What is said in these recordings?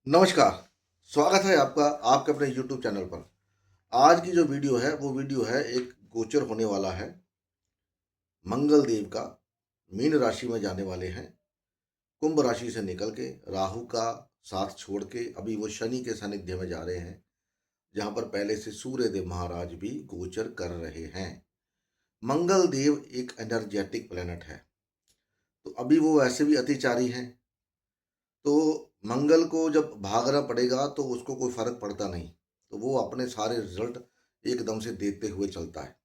नमस्कार। स्वागत है आपका आपके अपने YouTube चैनल पर। आज की जो वीडियो है एक गोचर होने वाला है। मंगल देव का मीन राशि में जाने वाले हैं। कुंभ राशि से निकल के राहु का साथ छोड़ के अभी वो शनि के सानिध्य में जा रहे हैं, जहां पर पहले से सूर्य देव महाराज भी गोचर कर रहे हैं। मंगल देव एक एनर्जेटिक प्लेनेट है, तो अभी वो वैसे भी अतिचारी हैं। तो मंगल को जब भागना पड़ेगा तो उसको कोई फर्क पड़ता नहीं, तो वो अपने सारे रिजल्ट एकदम से देते हुए चलता है।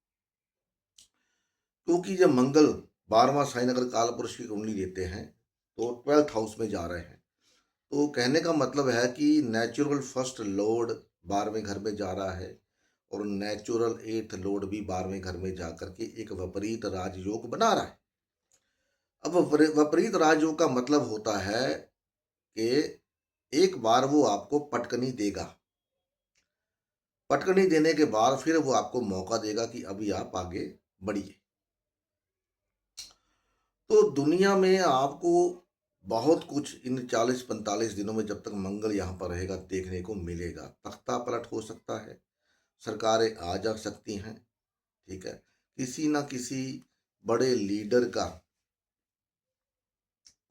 क्योंकि जब मंगल 12वां साइन अगर काल पुरुष की कुंडली देते हैं तो 12th हाउस में जा रहे हैं, तो कहने का मतलब है कि नेचुरल फर्स्ट लॉर्ड 12वें घर में जा रहा है और नेचुरल 8th लॉर्ड भी 12वें घर में जाकर के एक विपरीत राजयोग बना रहा है। अब विपरीत राजयोग का मतलब होता है कि एक बार वो आपको पटकनी देगा। पटकनी देने के बाद फिर वो आपको मौका देगा कि अभी आप आगे बढ़िए। तो दुनिया में आपको बहुत कुछ इन 40-45 दिनों में जब तक मंगल यहाँ पर रहेगा देखने को मिलेगा। तख्ता पलट हो सकता है, सरकारें आ जा सकती हैं, ठीक है। किसी ना किसी बड़े लीडर का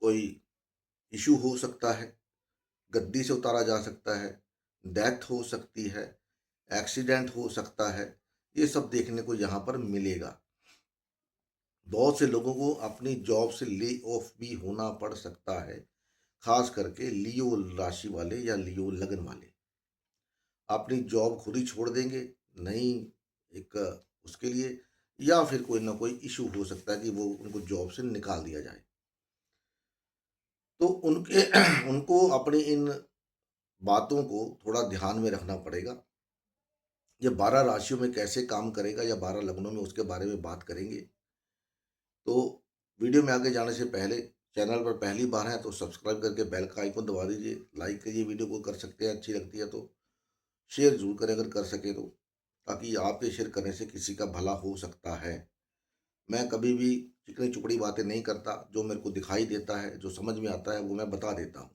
कोई इशू हो सकता है, गद्दी से उतारा जा सकता है, डेथ हो सकती है, एक्सीडेंट हो सकता है। ये सब देखने को यहाँ पर मिलेगा। बहुत से लोगों को अपनी जॉब से ले ऑफ भी होना पड़ सकता है, खास करके लियो राशि वाले या लियो लगन वाले अपनी जॉब खुद ही छोड़ देंगे, नहीं एक उसके लिए, या फिर कोई ना कोई इशू हो सकता है कि वो उनको जॉब से निकाल दिया जाए। तो उनके उनको अपनी इन बातों को थोड़ा ध्यान में रखना पड़ेगा। ये 12 राशियों में कैसे काम करेगा या 12 लग्नों में, उसके बारे में बात करेंगे। तो वीडियो में आगे जाने से पहले चैनल पर पहली बार है तो सब्सक्राइब करके बेल का आइकन दबा दीजिए, लाइक करिए, वीडियो को कर सकते हैं, अच्छी लगती है तो शेयर जरूर करें अगर कर सके तो, ताकि आपके शेयर करने से किसी का भला हो सकता है। मैं कभी भी चिकनी चुपड़ी बातें नहीं करता, जो मेरे को दिखाई देता है, जो समझ में आता है वो मैं बता देता हूँ।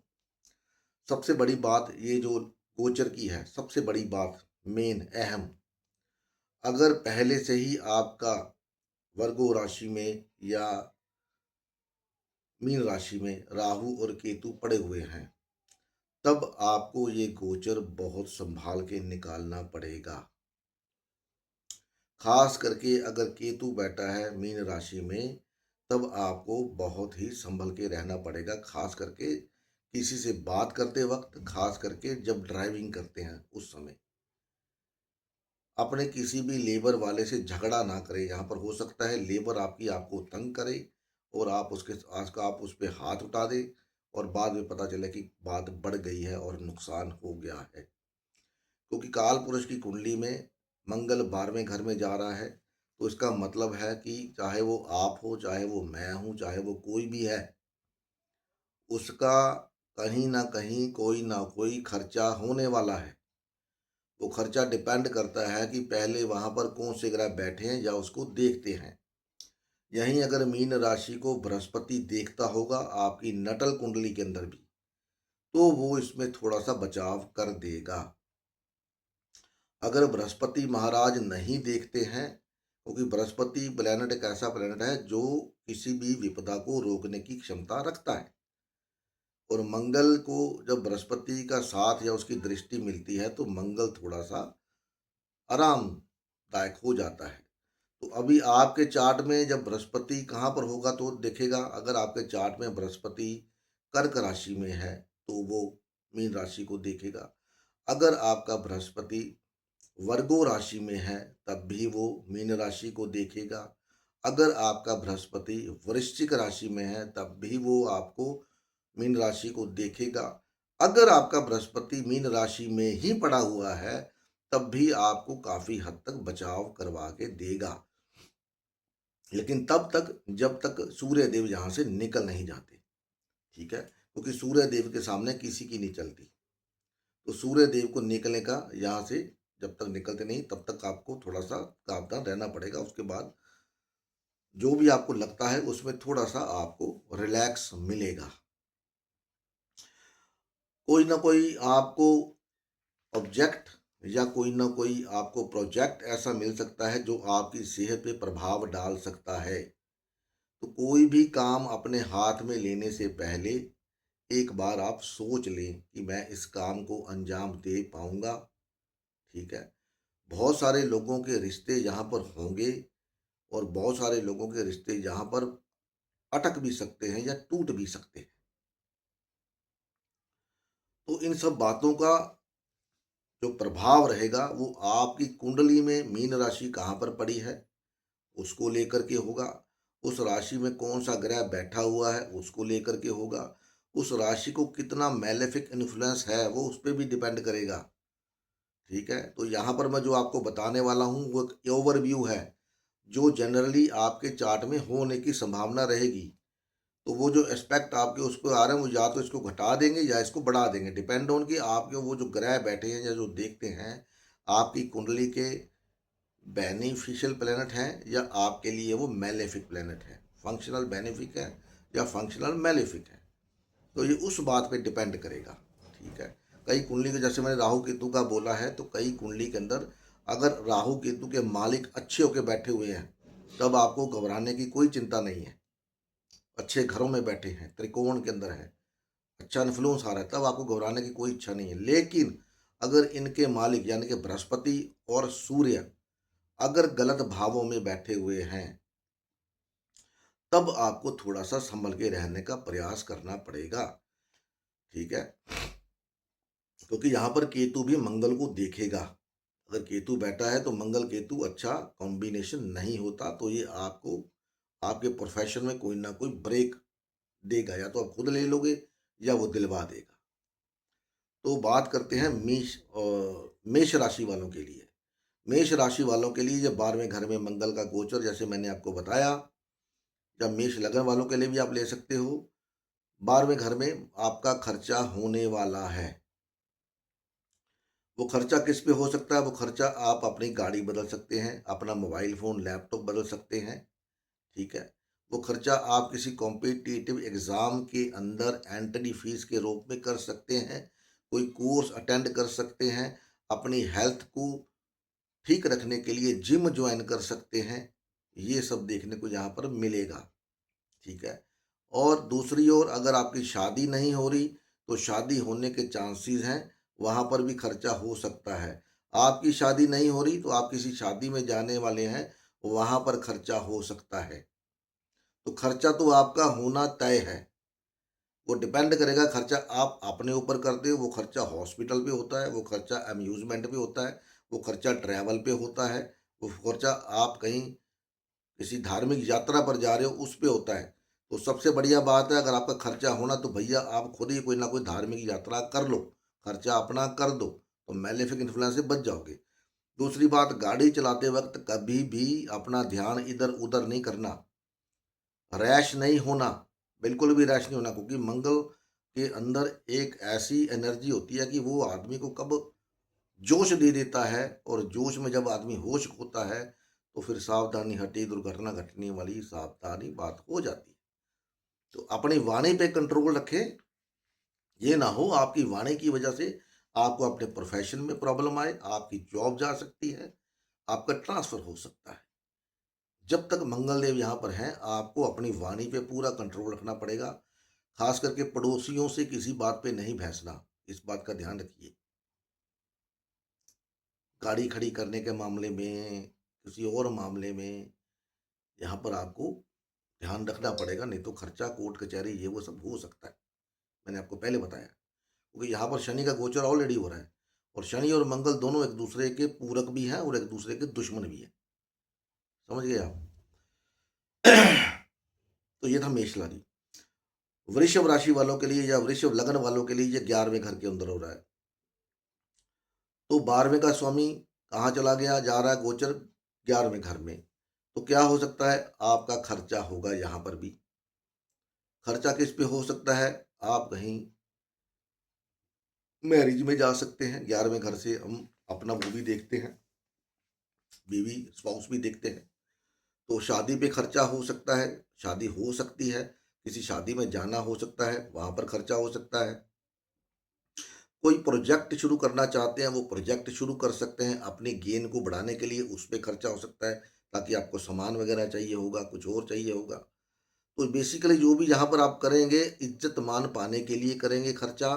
सबसे बड़ी बात ये जो गोचर की है, सबसे बड़ी बात मेन अहम, अगर पहले से ही आपका वर्गो राशि में या मीन राशि में राहु और केतु पड़े हुए हैं, तब आपको ये गोचर बहुत संभाल के निकालना पड़ेगा। खास करके अगर केतु बैठा है मीन राशि में, तब आपको बहुत ही संभल के रहना पड़ेगा। खास करके किसी से बात करते वक्त, खास करके जब ड्राइविंग करते हैं उस समय अपने किसी भी लेबर वाले से झगड़ा ना करें। यहाँ पर हो सकता है लेबर आपकी आपको तंग करे और आप उसके आज का आप उस पर हाथ उठा दें और बाद में पता चले कि बात बढ़ गई है और नुकसान हो गया है। क्योंकि काल पुरुष की कुंडली में मंगल 12वें घर में जा रहा है, तो इसका मतलब है कि चाहे वो आप हो, चाहे वो मैं हूँ, चाहे वो कोई भी है, उसका कहीं ना कहीं कोई ना कोई खर्चा होने वाला है। वो खर्चा डिपेंड करता है कि पहले वहां पर कौन से ग्रह बैठे हैं या उसको देखते हैं। यहीं अगर मीन राशि को बृहस्पति देखता होगा आपकी नटल कुंडली के अंदर भी, तो वो इसमें थोड़ा सा बचाव कर देगा। अगर बृहस्पति महाराज नहीं देखते हैं, क्योंकि बृहस्पति प्लेनेट एक ऐसा प्लेनेट है जो किसी भी विपदा को रोकने की क्षमता रखता है, और मंगल को जब बृहस्पति का साथ या उसकी दृष्टि मिलती है तो मंगल थोड़ा सा आरामदायक हो जाता है। तो अभी आपके चार्ट में जब बृहस्पति कहाँ पर होगा तो देखेगा, अगर आपके चार्ट में बृहस्पति कर्क राशि में है तो वो मीन राशि को देखेगा। अगर आपका बृहस्पति वर्गो राशि में है तब भी वो मीन राशि को देखेगा। अगर आपका बृहस्पति वृश्चिक राशि में है तब भी वो आपको मीन राशि को देखेगा। अगर आपका बृहस्पति मीन राशि में ही पड़ा हुआ है तब भी आपको काफी हद तक बचाव करवा के देगा, लेकिन तब तक जब तक सूर्य देव यहाँ से निकल नहीं जाते, ठीक है। क्योंकि सूर्य देव के सामने किसी की नहीं चलती। तो सूर्य देव को निकलने का यहाँ से जब तक निकलते नहीं तब तक आपको थोड़ा सा सावधान रहना पड़ेगा। उसके बाद जो भी आपको लगता है उसमें थोड़ा सा आपको रिलैक्स मिलेगा। कोई ना कोई आपको ऑब्जेक्ट या कोई ना कोई आपको प्रोजेक्ट ऐसा मिल सकता है जो आपकी सेहत पे प्रभाव डाल सकता है। तो कोई भी काम अपने हाथ में लेने से पहले एक बार आप सोच लें कि मैं इस काम को अंजाम दे पाऊंगा। ठीक है। बहुत सारे लोगों के रिश्ते यहाँ पर होंगे और बहुत सारे लोगों के रिश्ते यहाँ पर अटक भी सकते हैं या टूट भी सकते हैं। तो इन सब बातों का जो प्रभाव रहेगा वो आपकी कुंडली में मीन राशि कहाँ पर पड़ी है उसको लेकर के होगा। उस राशि में कौन सा ग्रह बैठा हुआ है उसको लेकर के होगा। उस राशि को कितना मैलेफिक इन्फ्लुएंस है वो उस पर भी डिपेंड करेगा। ठीक है। तो यहाँ पर मैं जो आपको बताने वाला हूँ वो एक ओवरव्यू है जो जनरली आपके चार्ट में होने की संभावना रहेगी। तो वो जो एस्पेक्ट आपके उस पर आ रहे हैं वो या तो इसको घटा देंगे या इसको बढ़ा देंगे, डिपेंड ऑन कि आपके वो जो ग्रह बैठे हैं या जो देखते हैं आपकी कुंडली के बेनिफिशियल प्लेनेट हैं या आपके लिए वो मेलेफिक प्लेनेट है, फंक्शनल बेनिफिक है या फंक्शनल मेलेफिक है। तो ये उस बात पे डिपेंड करेगा। ठीक है। कई कुंडली के जैसे मैंने राहु केतु का बोला है तो कई कुंडली के अंदर अगर राहु केतु के मालिक अच्छे होके बैठे हुए हैं तब आपको घबराने की कोई चिंता नहीं है। अच्छे घरों में बैठे हैं, त्रिकोण के अंदर है, अच्छा इन्फ्लुएंस आ रहा है, तब आपको घबराने की कोई इच्छा नहीं है। लेकिन अगर इनके मालिक यानी कि बृहस्पति और सूर्य अगर गलत भावों में बैठे हुए हैं तब आपको थोड़ा सा संभल के रहने का प्रयास करना पड़ेगा। ठीक है। क्योंकि यहाँ पर केतु भी मंगल को देखेगा। अगर केतु बैठा है तो मंगल केतु अच्छा कॉम्बिनेशन नहीं होता। तो ये आपको आपके प्रोफेशन में कोई ना कोई ब्रेक देगा, या तो आप खुद ले लोगे या वो दिलवा देगा। तो बात करते हैं मेष राशि वालों के लिए। मेष राशि वालों के लिए जब 12वें घर में मंगल का गोचर जैसे मैंने आपको बताया, या मेष लग्न वालों के लिए भी आप ले सकते हो। 12वें घर में आपका खर्चा होने वाला है। वो खर्चा किस पे हो सकता है? वो खर्चा आप अपनी गाड़ी बदल सकते हैं, अपना मोबाइल फ़ोन, लैपटॉप बदल सकते हैं। ठीक है। वो खर्चा आप किसी कॉम्पिटिटिव एग्ज़ाम के अंदर एंट्री फीस के रूप में कर सकते हैं। कोई कोर्स अटेंड कर सकते हैं। अपनी हेल्थ को ठीक रखने के लिए जिम जॉइन कर सकते हैं। ये सब देखने को यहाँ पर मिलेगा। ठीक है। और दूसरी ओर अगर आपकी शादी नहीं हो रही तो शादी होने के चांसेस हैं, वहाँ पर भी खर्चा हो सकता है। आपकी शादी नहीं हो रही तो आप किसी शादी में जाने वाले हैं, वहाँ पर खर्चा हो सकता है। तो खर्चा तो आपका होना तय है। वो डिपेंड करेगा खर्चा आप अपने ऊपर करते हो, वो खर्चा हॉस्पिटल पे होता है, वो खर्चा अम्यूज़मेंट पे होता है, वो खर्चा ट्रैवल पे होता है, वो खर्चा आप कहीं किसी धार्मिक यात्रा पर जा रहे हो उस पे होता है। तो सबसे बढ़िया बात है अगर आपका खर्चा होना तो भैया आप खुद ही कोई ना कोई धार्मिक यात्रा कर लो, खर्चा अपना कर दो, तो मैलेफिक इन्फ्लुएंस से बच जाओगे। दूसरी बात, गाड़ी चलाते वक्त कभी भी अपना ध्यान इधर उधर नहीं करना, रैश नहीं होना, बिल्कुल भी रैश नहीं होना, क्योंकि मंगल के अंदर एक ऐसी एनर्जी होती है कि वो आदमी को कब जोश दे देता है, और जोश में जब आदमी होश खोता है तो फिर सावधानी हटी दुर्घटना घटने वाली सावधानी बात हो जाती है। तो अपनी वाणी पे कंट्रोल रखें। ये ना हो आपकी वाणी की वजह से आपको अपने प्रोफेशन में प्रॉब्लम आए, आपकी जॉब जा सकती है, आपका ट्रांसफर हो सकता है। जब तक मंगल देव यहाँ पर हैं आपको अपनी वाणी पे पूरा कंट्रोल रखना पड़ेगा। खास करके पड़ोसियों से किसी बात पे नहीं भैंसना, इस बात का ध्यान रखिए। गाड़ी खड़ी करने के मामले में, किसी और मामले में, यहाँ पर आपको ध्यान रखना पड़ेगा, नहीं तो खर्चा कोर्ट कचहरी ये वो सब हो सकता है। मैंने आपको पहले बताया, क्योंकि यहाँ पर शनि का गोचर ऑलरेडी हो रहा है और शनि और मंगल दोनों एक दूसरे के पूरक भी हैं और एक दूसरे के दुश्मन भी हैं। समझ गए आप? तो ये था मेष राशि। वृषभ राशि वालों के लिए या वृषभ लग्न वालों के लिए ये 11वें घर के अंदर हो रहा है। तो 12वें का स्वामी कहाँ चला गया? जा रहा है गोचर 11वें घर में। तो क्या हो सकता है? आपका खर्चा होगा यहाँ पर भी। खर्चा किस पे हो सकता है? आप कहीं मैरिज में जा सकते हैं। 11वें घर से हम अपना वो भी देखते हैं, बीवी स्पाउस भी देखते हैं। तो शादी पे खर्चा हो सकता है, शादी हो सकती है, किसी शादी में जाना हो सकता है, वहाँ पर खर्चा हो सकता है। कोई प्रोजेक्ट शुरू करना चाहते हैं, वो प्रोजेक्ट शुरू कर सकते हैं अपनी गेन को बढ़ाने के लिए, उस पे खर्चा हो सकता है, ताकि आपको सामान वगैरह चाहिए होगा, कुछ और चाहिए होगा। तो बेसिकली जो भी यहाँ पर आप करेंगे, इज्जत मान पाने के लिए करेंगे खर्चा,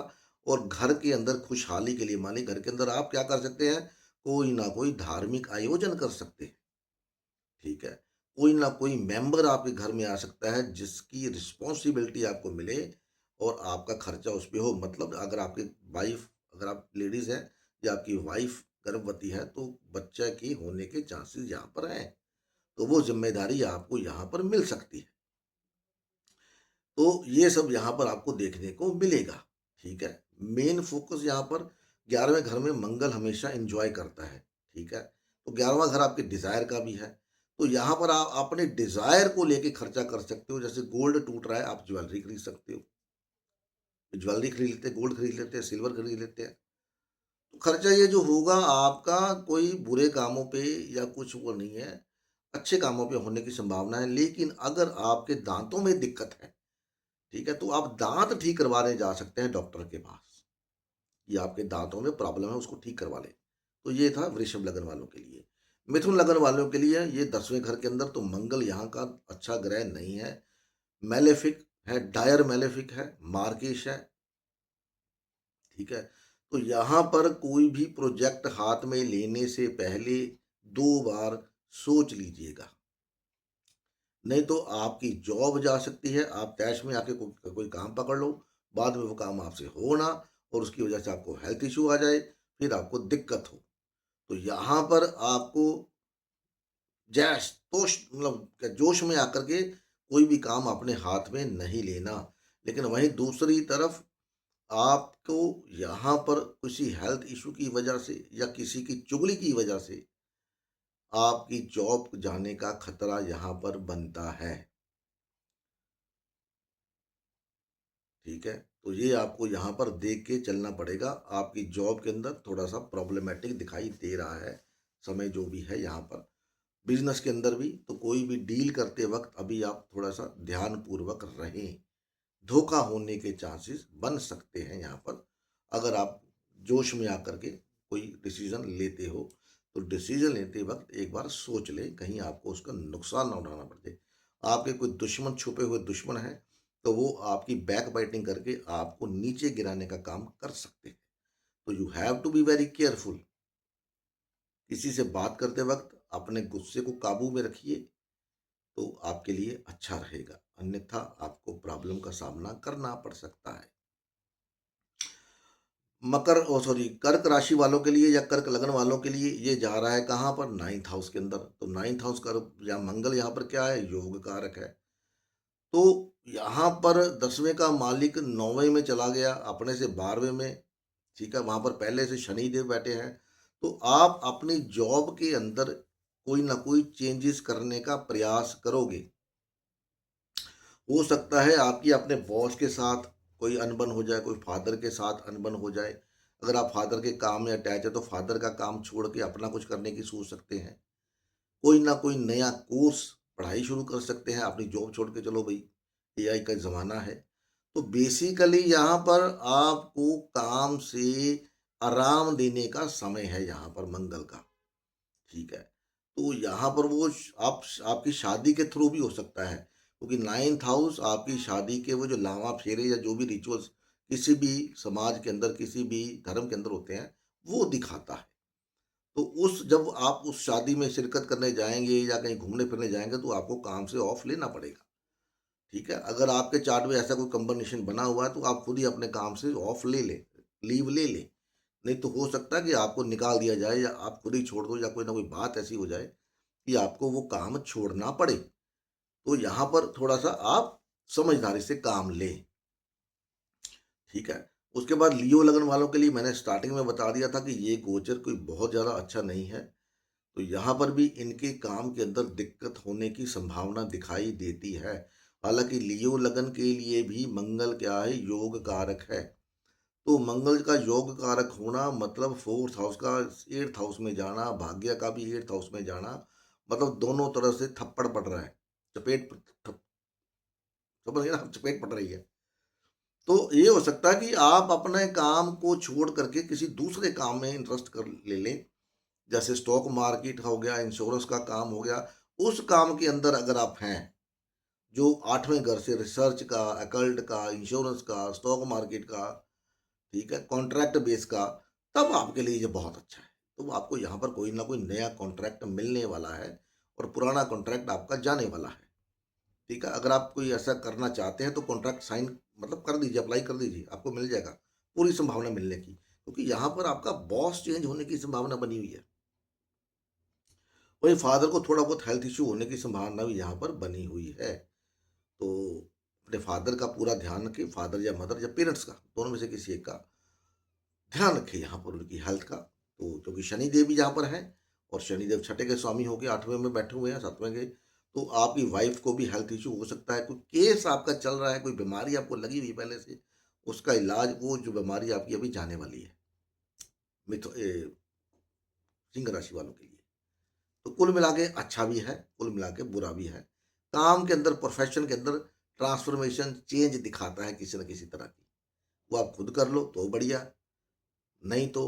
और घर के अंदर खुशहाली के लिए, मानिए घर के अंदर आप क्या कर सकते हैं, कोई ना कोई धार्मिक आयोजन कर सकते हैं, ठीक है? कोई ना कोई मेंबर आपके घर में आ सकता है जिसकी रिस्पॉन्सिबिलिटी आपको मिले और आपका खर्चा उस पे हो। मतलब अगर आपकी वाइफ, अगर आप लेडीज़ हैं या आपकी वाइफ गर्भवती है, तो बच्चा के होने के चांसेस यहाँ पर हैं। तो वो ज़िम्मेदारी आपको यहाँ पर मिल सकती है। तो ये सब यहाँ पर आपको देखने को मिलेगा, ठीक है? मेन फ़ोकस यहाँ पर 11वें घर में मंगल हमेशा एन्जॉय करता है, ठीक है? तो 11वां घर आपके डिज़ायर का भी है। तो यहाँ पर आप अपने डिज़ायर को लेके खर्चा कर सकते हो, जैसे गोल्ड टूट रहा है, आप ज्वेलरी खरीद सकते हो। ज्वेलरी खरीद लेते हैं, गोल्ड खरीद लेते हैं, सिल्वर खरीद लेते हैं। तो खर्चा ये जो होगा आपका, कोई बुरे कामों पे या कुछ वो नहीं है, अच्छे कामों पे होने की संभावना है। लेकिन अगर आपके दाँतों में दिक्कत है, ठीक है, तो आप दाँत ठीक करवाने जा सकते हैं डॉक्टर के पास, कि आपके दाँतों में प्रॉब्लम है, उसको ठीक करवा लें। तो ये था वृषभ लगन वालों के लिए। मिथुन लगन वालों के लिए ये 10वें घर के अंदर, तो मंगल यहाँ का अच्छा ग्रह नहीं है, मैलेफिक है, डायर मैलेफिक है, मार्किश है, ठीक है? तो यहाँ पर कोई भी प्रोजेक्ट हाथ में लेने से पहले 2 बार सोच लीजिएगा। नहीं तो आपकी जॉब जा सकती है, आप तैश में आके कोई काम पकड़ लो, बाद में वो काम आपसे हो ना, और उसकी वजह से आपको हेल्थ इश्यू आ जाए, फिर आपको दिक्कत हो। तो यहाँ पर आपको जैश तोश मतलब क्या जोश में आकर के कोई भी काम अपने हाथ में नहीं लेना। लेकिन वहीं दूसरी तरफ आपको यहाँ पर किसी हेल्थ इश्यू की वजह से या किसी की चुगली की वजह से आपकी जॉब जाने का खतरा यहाँ पर बनता है। ठीक है? तो ये आपको यहाँ पर देख के चलना पड़ेगा। आपकी जॉब के अंदर थोड़ा-सा प्रॉब्लमैटिक दिखाई दे रहा है, समय जो भी है यहाँ पर। बिज़नेस के अंदर भी, तो कोई भी डील करते वक़्त अभी आप थोड़ा-सा ध्यानपूर्वक रहें। धोखा होने के चांसेस बन सकते हैं यहाँ पर। अगर आप जोश में आकर के कोई डिसीज़न लेते हो, तो डिसीज़न लेते वक़्त एक बार सोच लें, कहीं आपको उसका नुकसान ना उठाना पड़ जाए। आपके कोई दुश्मन, छुपे हुए दुश्मन हैं, तो वो आपकी बैक बाइटिंग करके आपको नीचे गिराने का काम कर सकते हैं। तो you have to be very careful. किसी से बात करते वक़्त अपने गुस्से को काबू में रखिए, तो आपके लिए अच्छा रहेगा। अन्यथा आपको प्रॉब्लम का सामना करना पड़ सकता है। कर्क राशि वालों के लिए या कर्क लगन वालों के लिए ये जा रहा है कहाँ पर? 9th हाउस के अंदर। तो 9th हाउस का या मंगल यहाँ पर क्या है? योग कारक है। तो यहाँ पर 10वें का मालिक 9वें में चला गया, अपने से 12वें में, ठीक है? वहाँ पर पहले से शनिदेव बैठे हैं। तो आप अपनी जॉब के अंदर कोई ना कोई चेंजेस करने का प्रयास करोगे। हो सकता है आपकी अपने बॉस के साथ कोई अनबन हो जाए, कोई फादर के साथ अनबन हो जाए। अगर आप फादर के काम में अटैच है, तो फादर का काम छोड़ के अपना कुछ करने की सोच सकते हैं। कोई ना कोई नया कोर्स, पढ़ाई शुरू कर सकते हैं, अपनी जॉब छोड़ के चलो भई, एआई का ज़माना है। तो बेसिकली यहाँ पर आपको काम से आराम देने का समय है यहाँ पर मंगल का, ठीक है? तो यहाँ पर वो आपकी शादी के थ्रू भी हो सकता है, क्योंकि 9th हाउस आपकी शादी के वो जो लावा फेरे या जो भी रिचुअल्स किसी भी समाज के अंदर, किसी भी धर्म के अंदर होते हैं, वो दिखाता है। तो उस जब आप उस शादी में शिरकत करने जाएँगे या कहीं घूमने-फिरने जाएँगे, तो आपको काम से ऑफ लेना पड़ेगा, ठीक है? अगर आपके चार्ट में ऐसा कोई कॉम्बिनेशन बना हुआ है, तो आप खुद ही अपने काम से ऑफ ले लें, लीव ले लें। नहीं तो हो सकता है कि आपको निकाल दिया जाए, या आप खुद ही छोड़ दो, या कोई ना कोई बात ऐसी हो जाए कि आपको वो काम छोड़ना पड़े। तो यहाँ पर थोड़ा-सा आप समझदारी से काम लें, ठीक है? उसके बाद लियो लगन वालों के लिए मैंने स्टार्टिंग में बता दिया था कि ये गोचर कोई बहुत ज़्यादा अच्छा नहीं है। तो यहाँ पर भी इनके काम के अंदर दिक्कत होने की संभावना दिखाई देती है। हालाँकि लियो लगन के लिए भी मंगल क्या है? योग कारक है। तो मंगल का योग कारक होना मतलब 4th हाउस का 8th हाउस में जाना, भाग्य का भी 8th हाउस में जाना, मतलब दोनों तरफ से थप्पड़ पड़ रहा है। चपेट प थप समझ गए ना आप? चपेट पड़ रही है। तो ये हो सकता है कि आप अपने काम को छोड़ करके किसी दूसरे काम में इंटरेस्ट कर ले लें, जैसे स्टॉक मार्केट हो गया, इंश्योरेंस का काम हो गया। उस काम के अंदर अगर आप हैं, जो 8वें घर से रिसर्च का, अकल्ट का, इंश्योरेंस का, स्टॉक मार्केट का, ठीक है, कॉन्ट्रैक्ट बेस का, तब आपके लिए ये बहुत अच्छा है। तो आपको यहाँ पर कोई ना कोई नया कॉन्ट्रैक्ट मिलने वाला है और पुराना कॉन्ट्रैक्ट आपका जाने वाला है। ठीक है, अगर आप कोई ऐसा करना चाहते हैं तो कॉन्ट्रैक्ट साइन मतलब कर दीजिए, अप्लाई कर दीजिए, आपको मिल जाएगा, पूरी संभावना मिलने की, क्योंकि यहाँ पर आपका बॉस चेंज होने की संभावना बनी हुई है। वही फादर को थोड़ा बहुत हेल्थ इश्यू होने की संभावना भी यहाँ पर बनी हुई है। तो अपने फादर का पूरा ध्यान रखें, फादर या मदर या पेरेंट्स का, दोनों में से किसी एक का ध्यान रखें यहाँ पर उनकी हेल्थ का। तो क्योंकि शनिदेव भी यहाँ पर हैं और शनिदेव छठे के स्वामी हो गए, 8वें में बैठे हुए हैं, 7वें के, तो आपकी वाइफ को भी हेल्थ इशू हो सकता है। कोई केस आपका चल रहा है, कोई बीमारी आपको लगी हुई है पहले से, उसका इलाज, वो जो बीमारी आपकी अभी जाने वाली है सिंह राशि वालों के लिए। तो कुल मिला के अच्छा भी है, कुल मिला के बुरा भी है। काम के अंदर, प्रोफेशन के अंदर ट्रांसफॉर्मेशन चेंज दिखाता है किसी न किसी तरह की। वो आप खुद कर लो तो बढ़िया, नहीं तो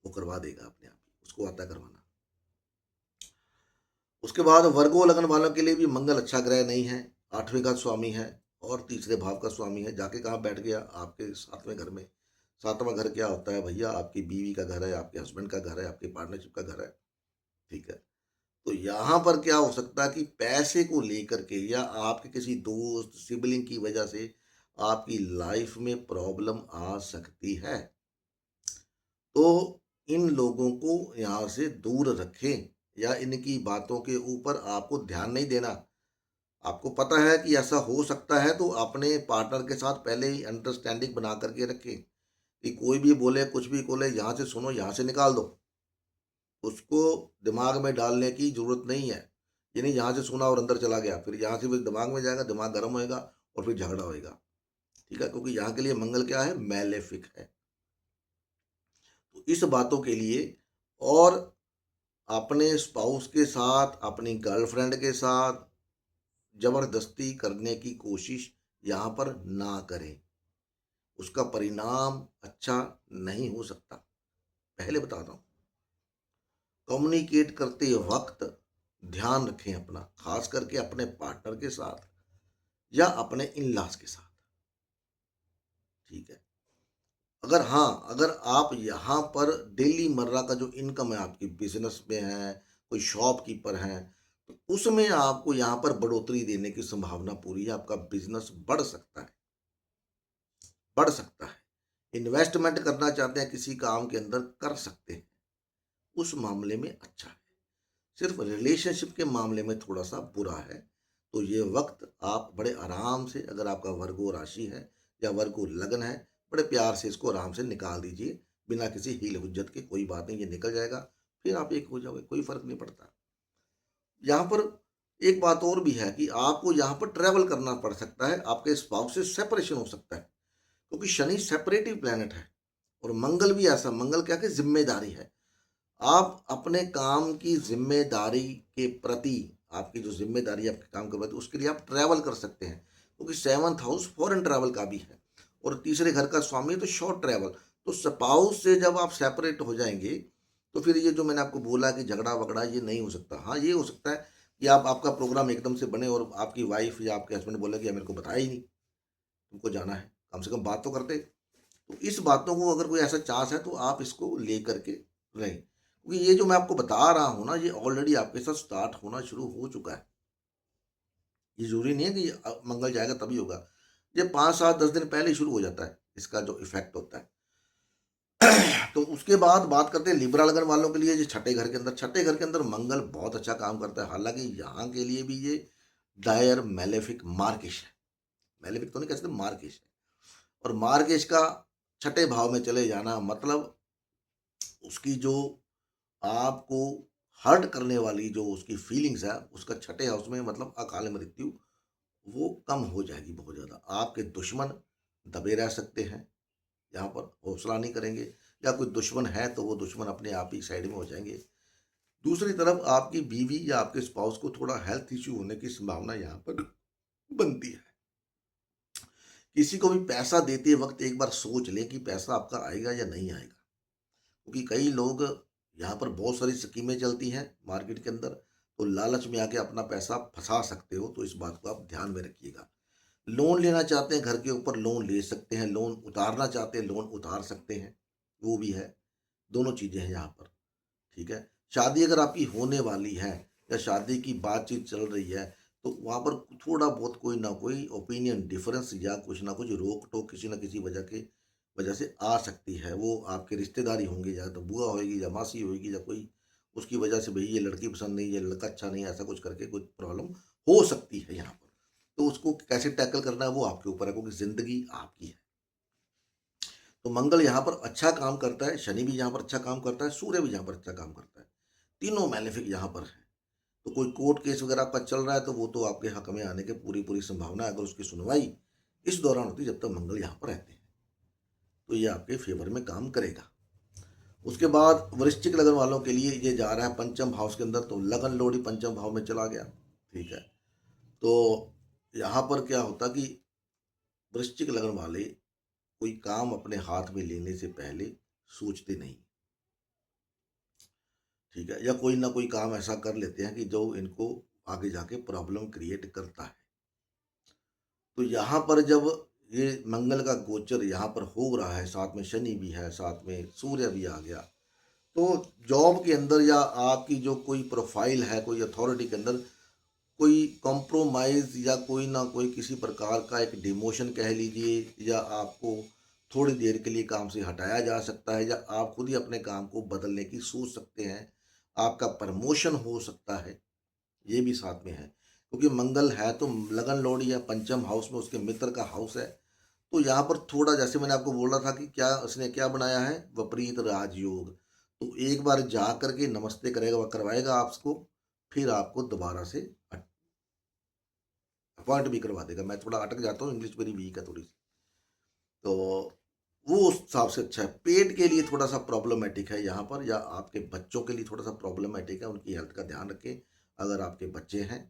वो करवा देगा अपने आप ही, उसको आता है करवाना। उसके बाद वर्गो लगन वालों के लिए भी मंगल अच्छा ग्रह नहीं है। 8वें का स्वामी है और तीसरे भाव का स्वामी है, जाके कहाँ बैठ गया, आपके 7वें घर में। 7वां घर क्या होता है भैया, आपकी बीवी का घर है, आपके हस्बैंड का घर है, आपकी पार्टनरशिप का घर है। ठीक है, तो यहाँ पर क्या हो सकता है कि पैसे को लेकर के या आपके किसी दोस्त सिबलिंग की वजह से आपकी लाइफ में प्रॉब्लम आ सकती है। तो इन लोगों को यहाँ से दूर रखें या इनकी बातों के ऊपर आपको ध्यान नहीं देना। आपको पता है कि ऐसा हो सकता है तो अपने पार्टनर के साथ पहले ही अंडरस्टैंडिंग बना करके रखें कि कोई भी बोले, कुछ भी बोले, यहाँ से सुनो, यहाँ से निकाल दो। उसको दिमाग में डालने की ज़रूरत नहीं है। ये नहीं यहाँ से सुना और अंदर चला गया, फिर यहाँ से फिर दिमाग में जाएगा, दिमाग गर्म होएगा और फिर झगड़ा होएगा। ठीक है, क्योंकि यहाँ के लिए मंगल क्या है, मैलेफिक है। तो इस बातों के लिए, और अपने स्पाउस के साथ, अपनी गर्लफ्रेंड के साथ जबरदस्ती करने की कोशिश यहाँ पर ना करें। उसका परिणाम अच्छा नहीं हो सकता, पहले बताता हूँ। कम्युनिकेट करते वक्त ध्यान रखें अपना, खास करके अपने पार्टनर के साथ या अपने इन लॉज के साथ। ठीक है, अगर हाँ, अगर आप यहाँ पर डेली मर्रा का जो इनकम है आपकी, बिजनेस में है, कोई शॉपकीपर है, तो उसमें आपको यहाँ पर बढ़ोतरी देने की संभावना पूरी है। आपका बिजनेस बढ़ सकता है, बढ़ सकता है। इन्वेस्टमेंट करना चाहते हैं किसी काम के अंदर, कर सकते हैं, उस मामले में अच्छा है। सिर्फ रिलेशनशिप के मामले में थोड़ा सा बुरा है। तो ये वक्त आप बड़े आराम से, अगर आपका वर्गो राशि है या वर्गो लगन है, बड़े प्यार से इसको आराम से निकाल दीजिए, बिना किसी हील हुज्जत के। कोई बात नहीं, ये निकल जाएगा, फिर आप एक हो जाओगे, कोई फर्क नहीं पड़ता। यहाँ पर एक बात और भी है कि आपको यहाँ पर ट्रैवल करना पड़ सकता है, आपके स्पाउस से सेपरेशन हो सकता है, क्योंकि शनि सेपरेटिव प्लैनेट है और मंगल भी ऐसा, मंगल क्या कि जिम्मेदारी है। आप अपने काम की जिम्मेदारी के प्रति, आपकी जो जिम्मेदारी है आपके काम के प्रति, उसके लिए आप ट्रैवल कर सकते हैं, क्योंकि 7th हाउस फॉरेन ट्रैवल का भी है और तीसरे घर का स्वामी है, तो शॉर्ट ट्रैवल। तो स्पाउस से जब आप सेपरेट हो जाएंगे तो फिर ये जो मैंने आपको बोला कि झगड़ा वगड़ा, ये नहीं हो सकता। हाँ, ये हो सकता है कि आप, आपका प्रोग्राम एकदम से बने और आपकी वाइफ या आपके हस्बैंड बोले कि यार मेरे को बताया ही नहीं, तुमको जाना है, कम से कम बात तो करते। तो इस बातों को अगर कोई ऐसा चांस है तो आप इसको ले करके रहें, क्योंकि ये जो मैं आपको बता रहा हूँ ना, ये ऑलरेडी आपके साथ स्टार्ट होना शुरू हो चुका है। ये जरूरी नहीं है कि मंगल जाएगा तभी होगा, ये 5 7 10 दिन पहले ही शुरू हो जाता है, इसका जो इफेक्ट होता है। तो उसके बाद बात करते हैं लिब्रा लगन वालों के लिए। जो छठे घर के अंदर, छठे घर के अंदर मंगल बहुत अच्छा काम करता है, हालांकि यहाँ के लिए भी ये डायर मैलेफिक मार्किश है। मैलेफिक तो नहीं कह सकते, मार्किश है। और मार्किश का छठे भाव में चले जाना मतलब उसकी जो आपको हर्ट करने वाली जो उसकी फीलिंग्स है, उसका छठे हाउस में मतलब अकाल मृत्यु, वो कम हो जाएगी बहुत ज़्यादा। आपके दुश्मन दबे रह सकते हैं, यहाँ पर हौसला नहीं करेंगे, या कोई दुश्मन है तो वो दुश्मन अपने आप ही साइड में हो जाएंगे। दूसरी तरफ आपकी बीवी या आपके स्पाउस को थोड़ा हेल्थ इश्यू होने की संभावना यहाँ पर बनती है। किसी को भी पैसा देते वक़्त एक बार सोच लें कि पैसा आपका आएगा या नहीं आएगा। क्योंकि कई लोग यहाँ पर बहुत सारी स्कीमें चलती हैं मार्केट के अंदर, तो लालच में आके अपना पैसा फँसा सकते हो, तो इस बात को आप ध्यान में रखिएगा। लोन लेना चाहते हैं घर के ऊपर लोन ले सकते हैं, लोन उतारना चाहते हैं लोन उतार सकते हैं, वो भी है। दोनों चीज़ें हैं यहाँ पर, ठीक है। शादी अगर आपकी होने वाली है या शादी की बातचीत चल रही है, तो वहाँ पर थोड़ा बहुत कोई ना कोई ओपिनियन डिफरेंस या कुछ ना कुछ रोक टोक किसी न किसी वजह से आ सकती है। वो आपके रिश्तेदार ही होंगे, या तो बुआ होएगी या मासी होएगी, या कोई उसकी वजह से भई ये लड़की पसंद नहीं, ये लड़का अच्छा नहीं है, ऐसा कुछ करके कुछ प्रॉब्लम हो सकती है यहाँ पर। तो उसको कैसे टैकल करना है वो आपके ऊपर है, क्योंकि ज़िंदगी आपकी है। तो मंगल यहाँ पर अच्छा काम करता है, शनि भी यहाँ पर अच्छा काम करता है, सूर्य भी यहाँ पर अच्छा काम करता है। तीनों मैलेफिक यहाँ पर हैं। तो कोई कोर्ट केस वगैरह आपका चल रहा है, तो वो तो आपके हक में आने की पूरी-पूरी संभावना है, अगर उसकी सुनवाई इस दौरान होती है जब तक मंगल यहाँ पर रहते हैं। तो ये आपके फ़ेवर में काम करेगा। उसके बाद वृश्चिक लगन वालों के लिए ये जा रहा है पंचम हाउस के अंदर, तो लगन लोडी पंचम भाव में चला गया, ठीक है। तो यहाँ पर क्या होता कि वृश्चिक लगन वाले कोई काम अपने हाथ में लेने से पहले सोचते नहीं, ठीक है, या कोई ना कोई काम ऐसा कर लेते हैं कि जो इनको आगे जाके प्रॉब्लम क्रिएट करता है। तो यहाँ पर जब ये मंगल का गोचर यहाँ पर हो रहा है, साथ में शनि भी है, साथ में सूर्य भी आ गया, तो जॉब के अंदर या आपकी जो कोई प्रोफाइल है, कोई अथॉरिटी के अंदर कोई कॉम्प्रोमाइज़ या कोई ना कोई किसी प्रकार का एक डिमोशन कह लीजिए, या आपको थोड़ी देर के लिए काम से हटाया जा सकता है, या आप खुद ही अपने काम को बदलने की सोच सकते हैं। आपका प्रमोशन हो सकता है, ये भी साथ में है। क्योंकि मंगल है तो लगन लोडी है, पंचम हाउस में उसके मित्र का हाउस है। तो यहाँ पर थोड़ा, जैसे मैंने आपको बोला था कि क्या उसने क्या बनाया है, विपरीत राजयोग। तो एक बार जा करके नमस्ते करेगा, वह करवाएगा आपको, फिर आपको दोबारा से अपॉइंट भी करवा देगा। मैं थोड़ा अटक जाता हूँ, इंग्लिश मेरी वीक है थोड़ी सी, तो वो उस हिसाब से अच्छा है। पेट के लिए थोड़ा सा प्रॉब्लमेटिक है यहाँ पर, या आपके बच्चों के लिए थोड़ा सा प्रॉब्लमेटिक है, उनकी हेल्थ का ध्यान रखें अगर आपके बच्चे हैं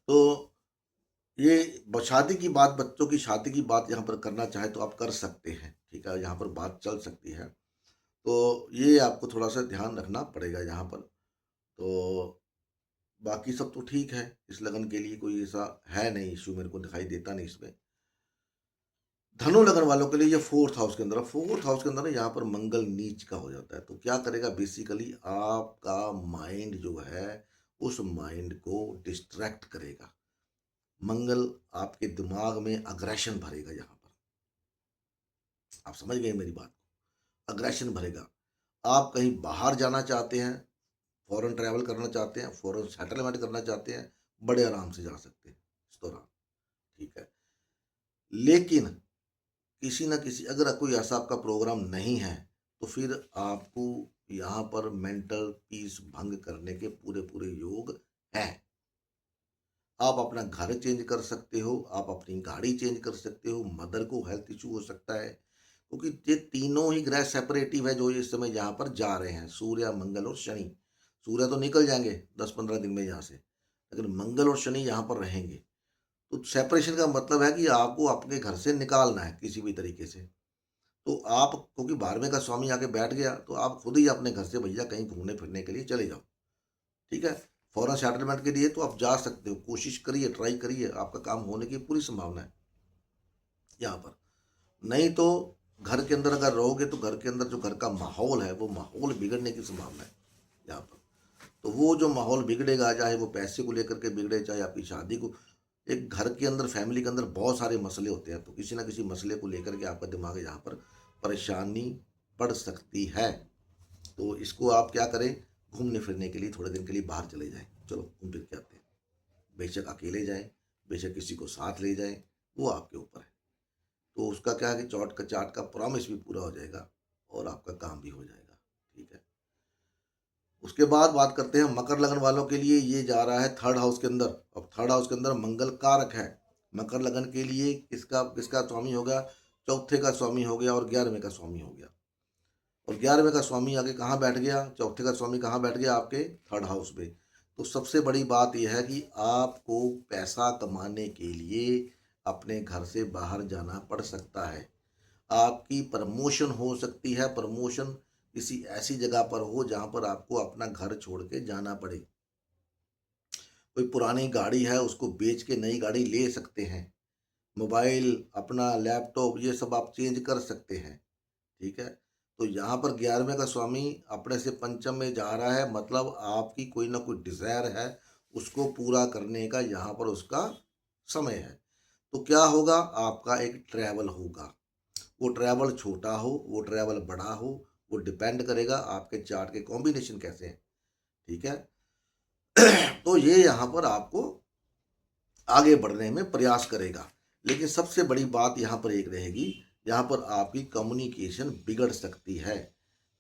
तो। ये शादी की बात, बच्चों की शादी की बात यहाँ पर करना चाहे तो आप कर सकते हैं, ठीक है, यहाँ पर बात चल सकती है। तो ये आपको थोड़ा सा ध्यान रखना पड़ेगा यहाँ पर। तो बाकी सब तो ठीक है, इस लगन के लिए कोई ऐसा है नहीं, इश्यू मेरे को दिखाई देता नहीं इसमें। धनु लगन वालों के लिए ये फोर्थ हाउस के अंदर, फोर्थ हाउस के अंदर ना यहाँ पर मंगल नीच का हो जाता है, तो क्या करेगा, बेसिकली आपका माइंड जो है उस माइंड को डिस्ट्रैक्ट करेगा। मंगल आपके दिमाग में अग्रेशन भरेगा यहाँ पर, आप समझ गए मेरी बात को, अग्रेशन भरेगा। आप कहीं बाहर जाना चाहते हैं, फॉरेन ट्रैवल करना चाहते हैं, फॉरेन सेटलमेंट करना चाहते हैं, बड़े आराम से जा सकते हैं इस दौरान, ठीक है। लेकिन किसी न किसी, अगर कोई ऐसा आपका प्रोग्राम नहीं है, तो फिर आपको यहाँ पर मेंटल पीस भंग करने के पूरे पूरे योग हैं। आप अपना घर चेंज कर सकते हो, आप अपनी गाड़ी चेंज कर सकते हो, मदर को हेल्थ इशू हो सकता है, क्योंकि ये तीनों ही ग्रह सेपरेटिव है जो इस समय यहाँ पर जा रहे हैं, सूर्य मंगल और शनि। सूर्य तो निकल जाएंगे 10-15 दिन में यहाँ से, लेकिन मंगल और शनि यहाँ पर रहेंगे। तो सेपरेशन का मतलब है कि आपको अपने घर से निकालना है किसी भी तरीके से। तो आप, क्योंकि 12वें का स्वामी आके बैठ गया, तो आप खुद ही अपने घर से भैया कहीं घूमने फिरने के लिए चले जाओ, ठीक है। फॉरेन सेटलमेंट के लिए तो आप जा सकते हो, कोशिश करिए, ट्राई करिए, आपका काम होने की पूरी संभावना है यहाँ पर। नहीं तो घर के अंदर अगर रहोगे तो घर के अंदर जो घर का माहौल है वो माहौल बिगड़ने की संभावना है यहाँ पर। तो वो जो माहौल बिगड़ेगा, चाहे वो पैसे को लेकर के बिगड़े, चाहे आपकी शादी को, एक घर के अंदर, फैमिली के अंदर बहुत सारे मसले होते हैं, तो किसी ना किसी मसले को लेकर के आपका दिमाग यहाँ पर परेशानी पड़ सकती है। तो इसको आप क्या करें, घूमने फिरने के लिए थोड़े दिन के लिए बाहर चले जाएं, चलो घूम फिर के आते हैं। बेशक अकेले जाएं, बेशक किसी को साथ ले जाएं, वो आपके ऊपर है। तो उसका क्या है कि चौट का चाट का प्रॉमिस भी पूरा हो जाएगा और आपका काम भी हो जाएगा, ठीक है। उसके बाद बात करते हैं मकर लगन वालों के लिए, ये जा रहा है थर्ड हाउस के अंदर। अब थर्ड हाउस के अंदर मंगल कारक है। मकर लगन के लिए किसका किसका स्वामी हो गया, चौथे का स्वामी हो गया और 11वें का स्वामी हो गया। और 11वें का स्वामी आगे कहाँ बैठ गया, चौथे का स्वामी कहाँ बैठ गया, आपके थर्ड हाउस में। तो सबसे बड़ी बात यह है कि आपको पैसा कमाने के लिए अपने घर से बाहर जाना पड़ सकता है। आपकी प्रमोशन हो सकती है, प्रमोशन किसी ऐसी जगह पर हो जहाँ पर आपको अपना घर छोड़ के जाना पड़े। कोई पुरानी गाड़ी है उसको बेच के नई गाड़ी ले सकते हैं। मोबाइल, अपना लैपटॉप, ये सब आप चेंज कर सकते हैं। ठीक है। तो यहाँ पर 11वें का स्वामी अपने से पंचम में जा रहा है, मतलब आपकी कोई ना कोई डिजायर है, उसको पूरा करने का यहाँ पर उसका समय है। तो क्या होगा, आपका एक ट्रैवल होगा। वो ट्रैवल छोटा हो, वो ट्रैवल बड़ा हो, वो डिपेंड करेगा आपके चार्ट के कॉम्बिनेशन कैसे हैं। ठीक है। तो ये यहाँ पर आपको आगे बढ़ने में प्रयास करेगा। लेकिन सबसे बड़ी बात यहाँ पर एक रहेगी, यहाँ पर आपकी कम्युनिकेशन बिगड़ सकती है।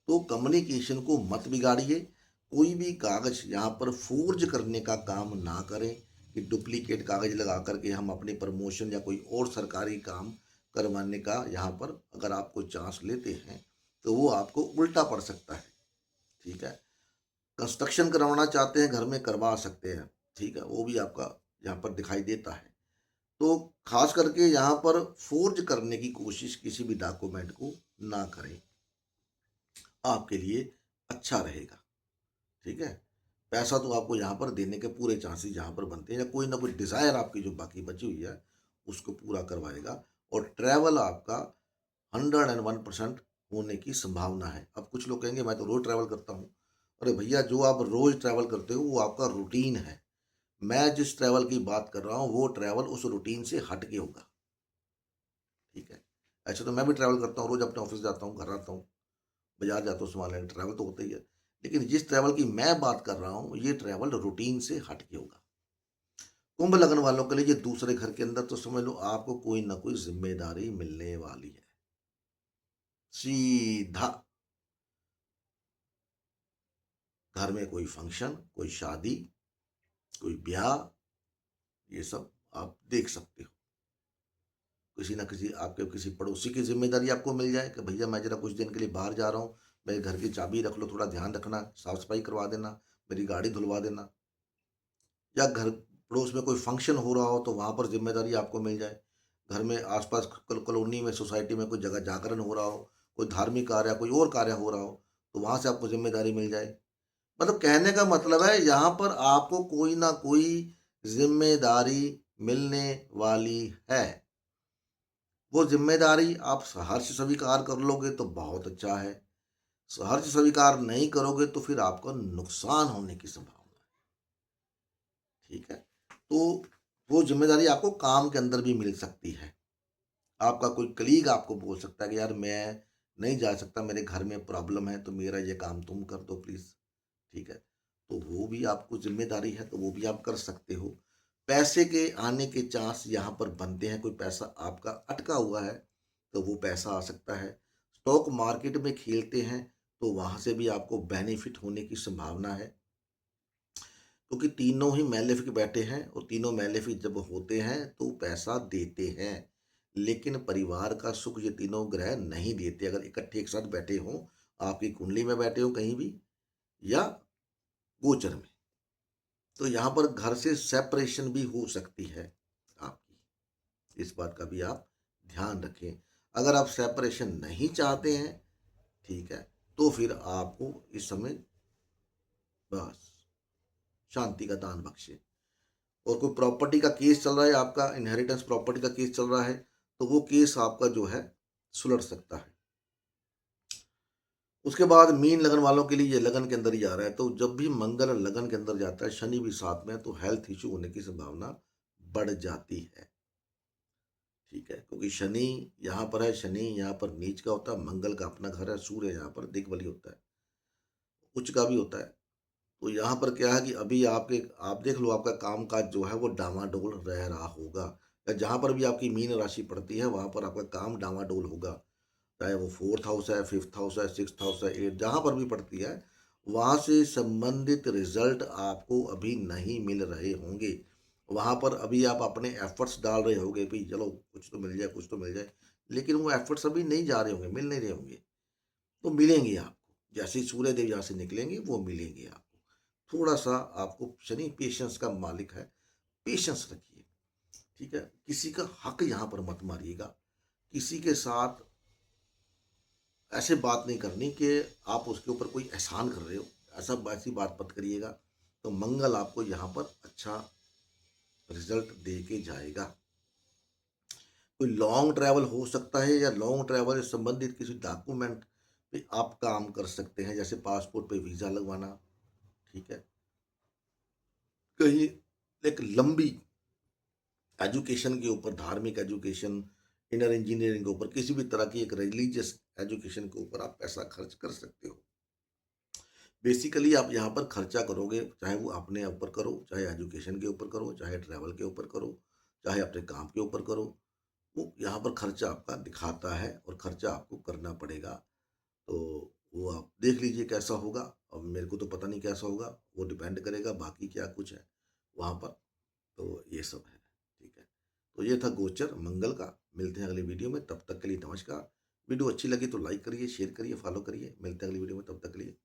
तो कम्युनिकेशन को मत बिगाड़िए। कोई भी कागज यहाँ पर फोर्ज करने का काम ना करें कि डुप्लीकेट कागज लगा करके हम अपनी प्रमोशन या कोई और सरकारी काम करवाने का यहाँ पर अगर आपको चांस लेते हैं तो वो आपको उल्टा पड़ सकता है। ठीक है। कंस्ट्रक्शन करवाना चाहते हैं घर में, करवा सकते हैं। ठीक है, वो भी आपका यहाँ पर दिखाई देता है। तो खास करके यहाँ पर फोर्ज करने की कोशिश किसी भी डॉक्यूमेंट को ना करें, आपके लिए अच्छा रहेगा। ठीक है। पैसा तो आपको यहाँ पर देने के पूरे चांसेस यहाँ पर बनते हैं, या कोई ना कोई डिजायर आपकी जो बाकी बची हुई है उसको पूरा करवाएगा। और ट्रैवल आपका 101% होने की संभावना है। अब कुछ लोग कहेंगे मैं तो रोज ट्रैवल करता हूँ। अरे भैया, जो आप रोज ट्रैवल करते हो वो आपका रूटीन है। मैं जिस ट्रैवल की बात कर रहा हूँ वो ट्रैवल उस रूटीन से हट के होगा। ठीक है। ऐसे तो मैं भी ट्रैवल करता हूँ, रोज अपने ऑफिस जाता हूँ, घर आता हूँ, बाजार जाता हूँ सामान लेने, ट्रैवल तो होता ही है। लेकिन जिस ट्रैवल की मैं बात कर रहा हूँ ये ट्रैवल रूटीन से हट के होगा। कुंभ लगन वालों के लिए ये दूसरे घर के अंदर तो समझ लो आपको कोई ना कोई जिम्मेदारी मिलने वाली है। सीधा घर में कोई फंक्शन, कोई शादी, कोई ब्याह, ये सब आप देख सकते हो। किसी ना किसी आपके किसी पड़ोसी की जिम्मेदारी आपको मिल जाए कि भैया मैं जरा कुछ दिन के लिए बाहर जा रहा हूँ, मेरे घर की चाबी रख लो, थोड़ा ध्यान रखना, साफ सफाई करवा देना, मेरी गाड़ी धुलवा देना। या घर पड़ोस में कोई फंक्शन हो रहा हो तो वहाँ पर जिम्मेदारी आपको मिल जाए। घर में आसपास कॉलोनी में, सोसाइटी में कोई जगह जागरण हो रहा हो, कोई धार्मिक कार्य, कोई और कार्य हो रहा हो, तो वहाँ से आपको जिम्मेदारी मिल जाए। मतलब कहने का मतलब है यहाँ पर आपको कोई ना कोई जिम्मेदारी मिलने वाली है। वो जिम्मेदारी आप हर्ष स्वीकार कर लोगे तो बहुत अच्छा है, हर्ष स्वीकार नहीं करोगे तो फिर आपको नुकसान होने की संभावना है। ठीक है। तो वो जिम्मेदारी आपको काम के अंदर भी मिल सकती है। आपका कोई कलीग आपको बोल सकता है कि यार मैं नहीं जा सकता, मेरे घर में प्रॉब्लम है, तो मेरा ये काम तुम कर दो प्लीज। ठीक है। तो वो भी आपको जिम्मेदारी है, तो वो भी आप कर सकते हो। पैसे के आने के चांस यहाँ पर बनते हैं। कोई पैसा आपका अटका हुआ है तो वो पैसा आ सकता है। स्टॉक मार्केट में खेलते हैं तो वहां से भी आपको बेनिफिट होने की संभावना है, क्योंकि तीनों ही मैलेफिक बैठे हैं और तीनों मैलेफिक जब होते हैं तो पैसा देते हैं। लेकिन परिवार का सुख ये तीनों ग्रह नहीं देते अगर इकट्ठे एक साथ बैठे हों, आपकी कुंडली में बैठे हो कहीं भी या गोचर में। तो यहाँ पर घर से सेपरेशन भी हो सकती है आपकी, इस बात का भी आप ध्यान रखें। अगर आप सेपरेशन नहीं चाहते हैं, ठीक है, तो फिर आपको इस समय बस शांति का दान बख्शे। और कोई प्रॉपर्टी का केस चल रहा है, आपका इनहेरिटेंस प्रॉपर्टी का केस चल रहा है, तो वो केस आपका जो है सुलझ सकता है। उसके बाद मीन लगन वालों के लिए ये लगन के अंदर ही आ रहा है, तो जब भी मंगल लगन के अंदर जाता है, शनि भी साथ में है, तो हेल्थ इश्यू होने की संभावना बढ़ जाती है। ठीक है, क्योंकि शनि यहाँ पर है, शनि यहाँ पर नीच का होता है, मंगल का अपना घर है, सूर्य यहाँ पर दिग्बली होता है, उच्च का भी होता है। तो यहाँ पर क्या है कि अभी आपके आप देख लो आपका काम काज जो है वो डामाडोल रह रहा होगा, या जहाँ पर भी आपकी मीन राशि पड़ती है वहाँ पर आपका काम डामाडोल होगा। चाहे वो 4th हाउस है, 5th हाउस है, 6th हाउस है, 8, जहाँ पर भी पड़ती है वहाँ से संबंधित रिजल्ट आपको अभी नहीं मिल रहे होंगे। वहाँ पर अभी आप अपने एफर्ट्स डाल रहे होंगे भाई, चलो कुछ तो मिल जाए, कुछ तो मिल जाए, लेकिन वो एफर्ट्स अभी नहीं जा रहे होंगे, मिल नहीं रहे होंगे। तो मिलेंगे आपको, जैसे ही सूर्य देव यहाँ से निकलेंगे वो मिलेंगे आपको। थोड़ा सा आपको, शनि पेशेंस का मालिक है, पेशेंस रखिए। ठीक है? किसी का हक यहाँ पर मत मारिएगा, किसी के साथ ऐसे बात नहीं करनी कि आप उसके ऊपर कोई एहसान कर रहे हो, ऐसी बात मत करिएगा। तो मंगल आपको यहाँ पर अच्छा रिज़ल्ट दे के जाएगा। कोई लॉन्ग ट्रैवल हो सकता है या लॉन्ग ट्रैवल से संबंधित किसी डॉक्यूमेंट पे आप काम कर सकते हैं, जैसे पासपोर्ट पे वीज़ा लगवाना, ठीक है? कहीं एक लंबी एजुकेशन के ऊपर, धार्मिक एजुकेशन, इनर इंजीनियरिंग के ऊपर, किसी भी तरह की एक रिलीजियस एजुकेशन के ऊपर आप पैसा खर्च कर सकते हो। बेसिकली आप यहाँ पर खर्चा करोगे, चाहे वो अपने ऊपर करो, चाहे एजुकेशन के ऊपर करो, चाहे ट्रैवल के ऊपर करो, चाहे अपने काम के ऊपर करो, वो यहाँ पर खर्चा आपका दिखाता है और खर्चा आपको करना पड़ेगा। तो वो आप देख लीजिए कैसा होगा। अब मेरे को तो पता नहीं कैसा होगा, वो डिपेंड करेगा बाकी क्या कुछ है वहाँ पर। तो ये सब है, ठीक है। तो ये था गोचर मंगल का। मिलते हैं अगली वीडियो में, तब तक के लिए नमस्कार। वीडियो अच्छी लगी तो लाइक करिए, शेयर करिए, फॉलो करिए। मिलते हैं अगली वीडियो में, तब तक के लिए